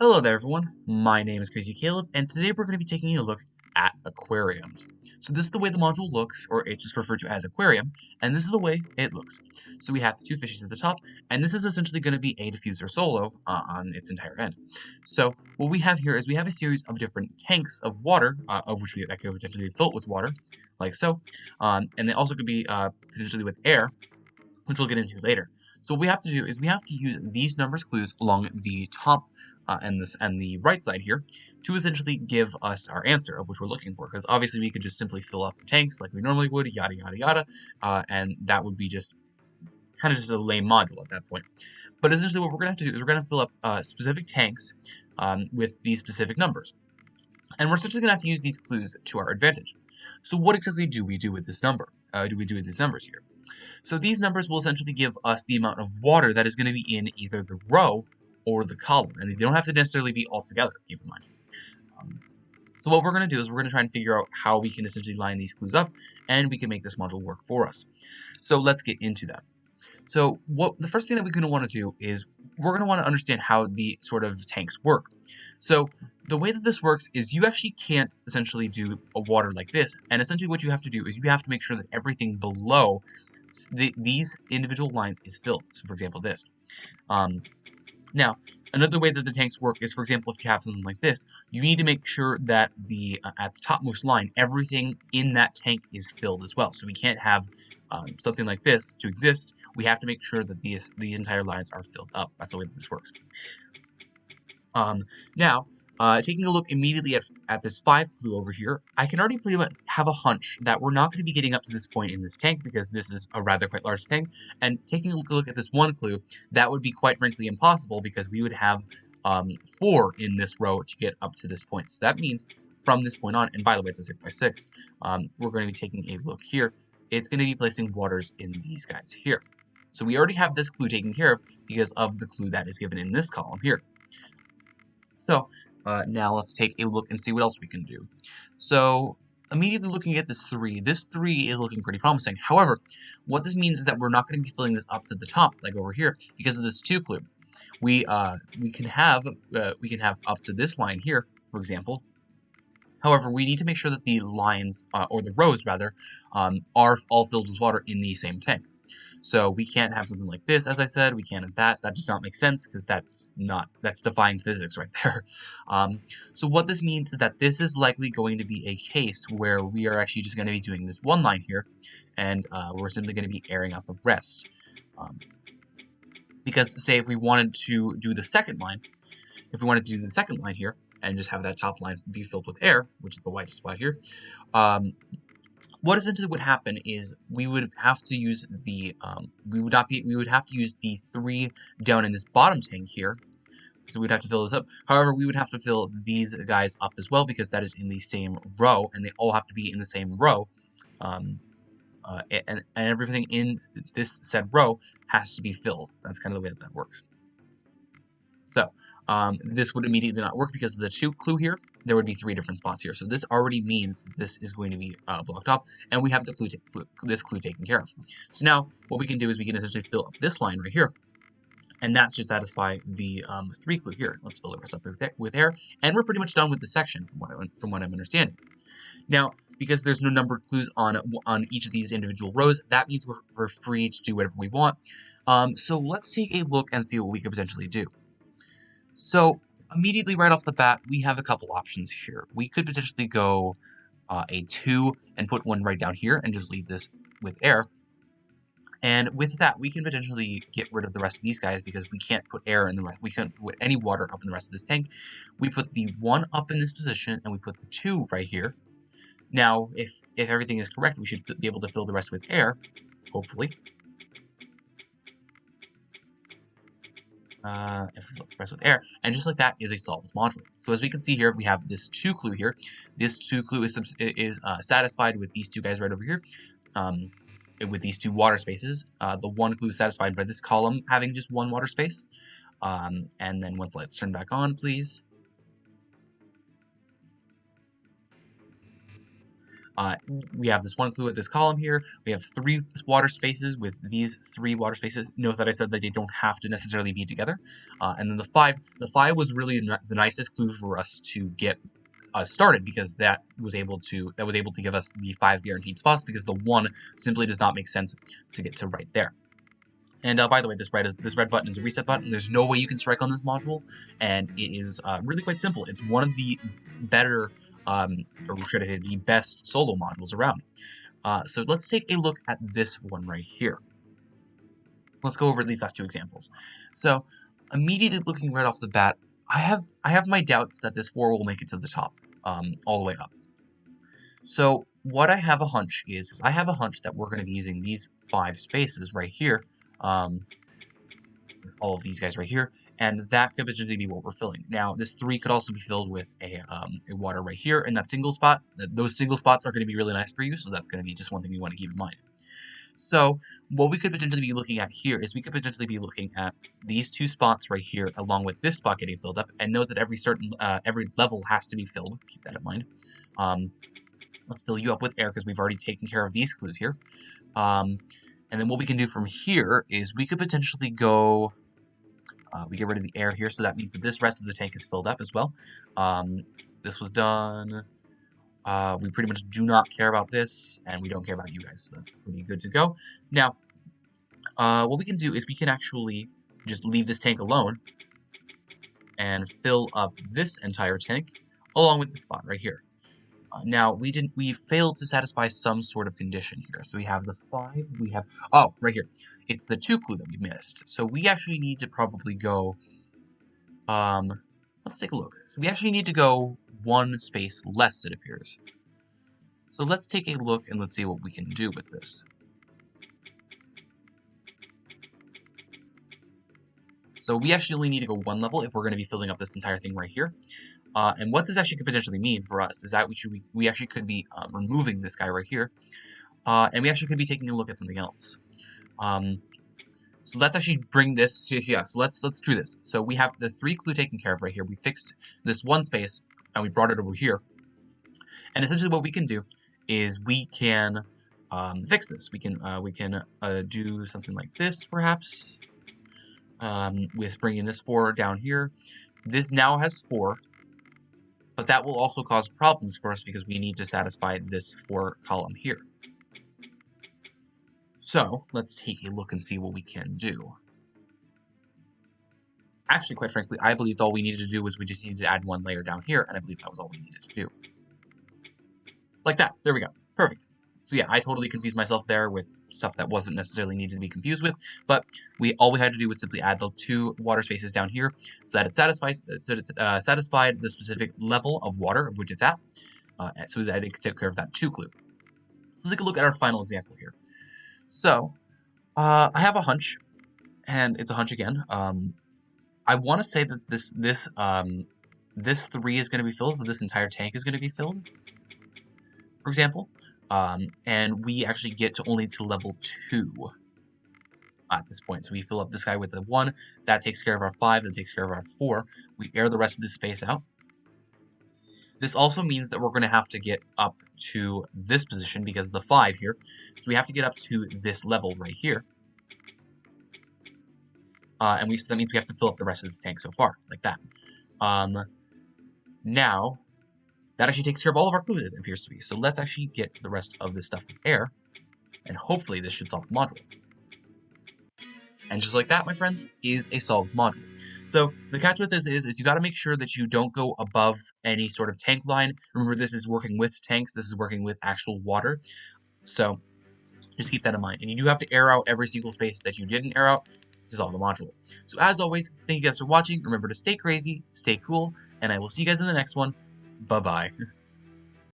Hello there everyone, my name is Crazy Caleb, and today we're going to be taking a look at aquariums. So this is the way the module looks, or it's just referred to as aquarium, and this is the way it looks. So we have two fishes at the top, and this is essentially going to be a diffuser solo on its entire end. So what we have here is we have a series of different tanks of water, of which that could potentially be filled with water, like so, and they also could be potentially with air, which we'll get into later. So what we have to do is we have to use these numbers clues along the top and the right side here to essentially give us our answer of which we're looking for. Because obviously we could just simply fill up the tanks like we normally would, yada yada yada, and that would be just kind of just a lame module at that point. But essentially what we're going to have to do is we're going to fill up specific tanks with these specific numbers. And we're essentially going to have to use these clues to our advantage. So what exactly do we do with this number? Do we do with these numbers here? So these numbers will essentially give us the amount of water that is going to be in either the row or the column, and they don't have to necessarily be all together, keep in mind. So what we're going to do is we're going to try and figure out how we can essentially line these clues up, and we can make this module work for us. So let's get into that. So the first thing that we're going to want to do is we're going to want to understand how the sort of tanks work. So the way that this works is you actually can't essentially do a water like this, and essentially what you have to do is you have to make sure that everything below these individual lines is filled. So for example, this. Now, another way that the tanks work is, for example, if you have something like this, you need to make sure that at the topmost line, everything in that tank is filled as well. So we can't have something like this to exist. We have to make sure that these entire lines are filled up. That's the way that this works. Now, taking a look immediately at this 5 clue over here, I can already pretty much have a hunch that we're not going to be getting up to this point in this tank because this is a rather quite large tank. And taking a look at this 1 clue, that would be quite frankly impossible because we would have 4 in this row to get up to this point. So that means from this point on, and by the way, it's a 6x6, we're going to be taking a look here. It's going to be placing waters in these guys here. So we already have this clue taken care of because of the clue that is given in this column here. So now let's take a look and see what else we can do. So immediately looking at this 3 is looking pretty promising. However, what this means is that we're not going to be filling this up to the top like over here because of this 2 clue. We can have up to this line here, for example. However, we need to make sure that the lines or the rows rather are all filled with water in the same tank. So we can't have something like this, as I said, we can't have that. That does not make sense because that's defying physics right there. So what this means is that this is likely going to be a case where we are actually just going to be doing this 1 line here, and we're simply going to be airing out the rest. Because say if we wanted to do the second line, here, and just have that top line be filled with air, which is the white spot here, what essentially would happen is we would have to use the we would have to use the 3 down in this bottom tank here. So we'd have to fill this up. However, we would have to fill these guys up as well because that is in the same row, and they all have to be in the same row. And everything in this said row has to be filled. That's kind of the way that works. So this would immediately not work because of the 2 clue here. There would be 3 different spots here. So this already means that this is going to be blocked off, and we have this clue taken care of. So now what we can do is we can essentially fill up this line right here, and that should satisfy the 3 clue here. Let's fill the rest up with air, and we're pretty much done with the section from what I'm understanding. Now, because there's no numbered clues on each of these individual rows, that means we're free to do whatever we want. So let's take a look and see what we could potentially do. So immediately right off the bat, we have a couple options here. We could potentially go a 2 and put 1 right down here and just leave this with air. And with that, we can potentially get rid of the rest of these guys because we can't put air in the rest. We can't put any water up in the rest of this tank. We put the 1 up in this position, and we put the 2 right here. Now, if everything is correct, we should be able to fill the rest with air, hopefully. If we fill the rest with air, and just like that is a solved module. So as we can see here, we have this 2 clue here. This 2 clue is satisfied with these 2 guys right over here. With these 2 water spaces. The 1 clue is satisfied by this column having just 1 water space. And then let's turn back on, please. We have this one clue at this column here. We have 3 water spaces with these 3 water spaces. Note that I said that they don't have to necessarily be together. And then the 5 was really the nicest clue for us to get started, because that was able to give us the 5 guaranteed spots, because the 1 simply does not make sense to get to right there. And by the way, this red button is a reset button. There's no way you can strike on this module, and it is really quite simple. It's one of the better, or should I say, the best solo modules around. So let's take a look at this one right here. Let's go over these last 2 examples. So immediately looking right off the bat, I have my doubts that this 4 will make it to the top, all the way up. So what I have a hunch is I have a hunch that we're going to be using these 5 spaces right here, all of these guys right here, and that could potentially be what we're filling. Now, this 3 could also be filled with a water right here in that single spot. Those single spots are going to be really nice for you, so that's going to be just one thing you want to keep in mind. So what we could potentially be looking at here is we could potentially be looking at these 2 spots right here, along with this spot getting filled up, and note that every level has to be filled. Keep that in mind. Let's fill you up with air, because we've already taken care of these clues here. And then what we can do from here is we could potentially go, we get rid of the air here, so that means that this rest of the tank is filled up as well. This was done. We pretty much do not care about this, and we don't care about you guys, so that's pretty good to go. Now, what we can do is we can actually just leave this tank alone and fill up this entire tank along with the spot right here. Now, we failed to satisfy some sort of condition here. So we have the 5, we have, oh, right here. It's the 2 clue that we missed. So we actually need to probably go, let's take a look. So we actually need to go 1 space less, it appears. So let's take a look and let's see what we can do with this. So we actually only need to go 1 level if we're going to be filling up this entire thing right here. And what this actually could potentially mean for us is that we actually could be removing this guy right here, and we actually could be taking a look at something else. So let's actually bring this. So let's do this. So we have the 3 clue taken care of right here. We fixed this 1 space and we brought it over here. And essentially, what we can do is we can fix this. We can do something like this, perhaps, with bringing this 4 down here. This now has 4. But that will also cause problems for us because we need to satisfy this 4 column here. So let's take a look and see what we can do. Actually, quite frankly, I believed all we needed to do was we just needed to add 1 layer down here, and I believe that was all we needed to do. Like that. There we go. Perfect. So yeah, I totally confused myself there with stuff that wasn't necessarily needed to be confused with, but all we had to do was simply add the 2 water spaces down here so that it satisfied the specific level of water of which it's at, so that it could take care of that 2 clue. So let's take a look at our final example here. So I have a hunch, and it's a hunch again. I want to say that this 3 is going to be filled, so this entire tank is going to be filled, for example. And we actually get only to level 2 at this point. So we fill up this guy with a 1. That takes care of our 5. That takes care of our 4. We air the rest of this space out. This also means that we're going to have to get up to this position because of the 5 here. So we have to get up to this level right here. And that means we have to fill up the rest of this tank so far, like that. Now, that actually takes care of all of our clues, it appears to be. So let's actually get the rest of this stuff with air, and hopefully this should solve the module. And just like that, my friends, is a solved module. So the catch with this is you got to make sure that you don't go above any sort of tank line. Remember, this is working with tanks. This is working with actual water. So just keep that in mind. And you do have to air out every single space that you didn't air out to solve the module. So as always, thank you guys for watching. Remember to stay crazy, stay cool, and I will see you guys in the next one. Bye-bye.